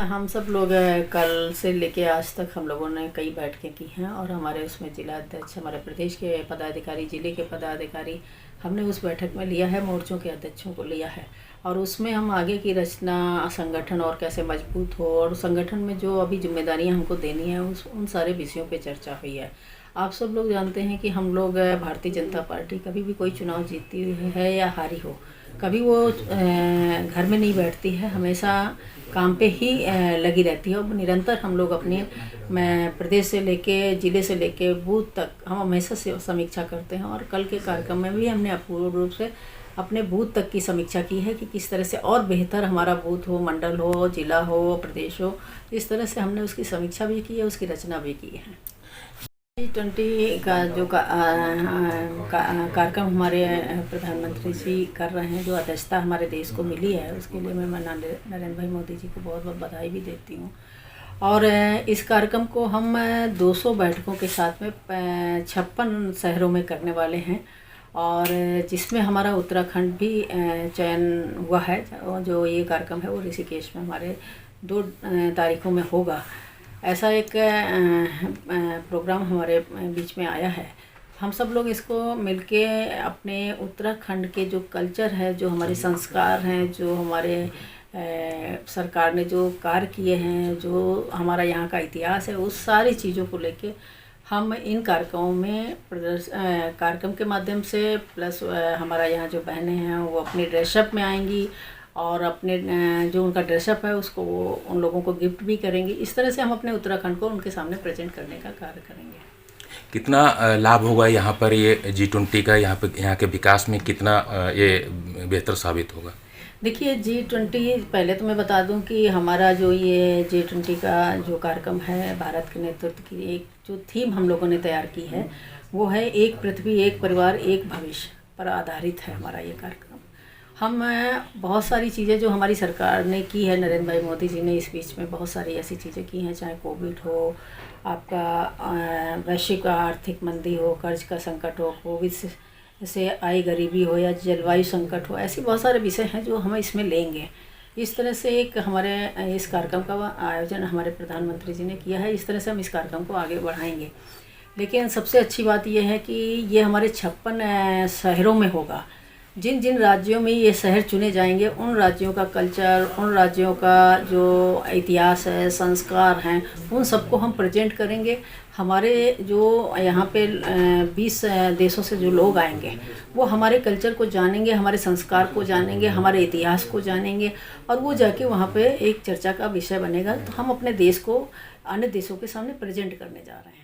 हम सब लोग कल से लेके आज तक हम लोगों ने कई बैठकें की हैं और हमारे उसमें जिला अध्यक्ष, हमारे प्रदेश के पदाधिकारी, जिले के पदाधिकारी, हमने उस बैठक में लिया है, मोर्चों के अध्यक्षों को लिया है और उसमें हम आगे की रचना, संगठन और कैसे मजबूत हो और संगठन में जो अभी जिम्मेदारियां हमको देनी है उन सारे विषयों पे चर्चा हुई है। आप सब लोग जानते हैं कि हम लोग भारतीय जनता पार्टी कभी भी कोई चुनाव जीतती हुई है या हारी हो, कभी वो घर में नहीं बैठती है, हमेशा काम पे ही लगी रहती है और निरंतर हम लोग अपने प्रदेश से लेके जिले से लेके बूथ तक हम हमेशा से समीक्षा करते हैं और कल के कार्यक्रम में भी हमने अपूर्ण रूप से अपने बूथ तक की समीक्षा की है कि किस तरह से और बेहतर हमारा बूथ हो, मंडल हो, जिला हो, प्रदेश हो। इस तरह से हमने उसकी समीक्षा भी की है, उसकी रचना भी की है। G20 का जो कार्यक्रम हमारे प्रधानमंत्री जी कर रहे हैं, जो अध्यक्षता हमारे देश को मिली है, उसके लिए मैं नरेंद्र भाई मोदी जी को बहुत बहुत बधाई भी देती हूँ। और इस कार्यक्रम को हम 200 बैठकों के साथ में 56 शहरों में करने वाले हैं और जिसमें हमारा उत्तराखंड भी चयन हुआ है। जो ये कार्यक्रम है वो ऋषिकेश में हमारे 2 तारीखों में होगा। ऐसा एक प्रोग्राम हमारे बीच में आया है। हम सब लोग इसको मिलके अपने उत्तराखंड के जो कल्चर है, जो हमारे संस्कार हैं, जो हमारे सरकार ने जो कार्य किए हैं, जो हमारा यहाँ का इतिहास है, उस सारी चीज़ों को लेके हम इन कार्यक्रमों में कार्यक्रम के माध्यम से प्लस हमारा यहाँ जो बहनें हैं वो अपने ड्रेसअप में आएंगी और अपने जो उनका ड्रेसअप है उसको वो उन लोगों को गिफ्ट भी करेंगे। इस तरह से हम अपने उत्तराखंड को उनके सामने प्रेजेंट करने का कार्य करेंगे। कितना लाभ होगा यहाँ पर ये G20 का, यहाँ के विकास में कितना ये बेहतर साबित होगा? देखिए, G20 पहले तो मैं बता दूं कि हमारा जो ये G20 का जो कार्यक्रम है, भारत के नेतृत्व की एक जो थीम हम लोगों ने तैयार की है वो है एक पृथ्वी, एक परिवार, एक भविष्य पर आधारित है हमारा ये कार्यक्रम। हम बहुत सारी चीज़ें जो हमारी सरकार ने की है, नरेंद्र भाई मोदी जी ने इस बीच में बहुत सारी ऐसी चीज़ें की हैं, चाहे कोविड हो, आपका वैश्विक आर्थिक मंदी हो, कर्ज का संकट हो, कोविड से आई गरीबी हो या जलवायु संकट हो, ऐसे बहुत सारे विषय हैं जो हम इसमें लेंगे। इस तरह से एक हमारे इस कार्यक्रम का आयोजन हमारे प्रधानमंत्री जी ने किया है। इस तरह से हम इस कार्यक्रम को आगे बढ़ाएंगे। लेकिन सबसे अच्छी बात यह है कि ये हमारे 56 शहरों में होगा। जिन जिन राज्यों में ये शहर चुने जाएंगे, उन राज्यों का कल्चर, उन राज्यों का जो इतिहास है, संस्कार हैं, उन सबको हम प्रेजेंट करेंगे। हमारे जो यहाँ पे 20 देशों से जो लोग आएंगे वो हमारे कल्चर को जानेंगे, हमारे संस्कार को जानेंगे, हमारे इतिहास को जानेंगे और वो जाके वहाँ पे एक चर्चा का विषय बनेगा। तो हम अपने देश को अन्य देशों के सामने प्रेजेंट करने जा रहे हैं।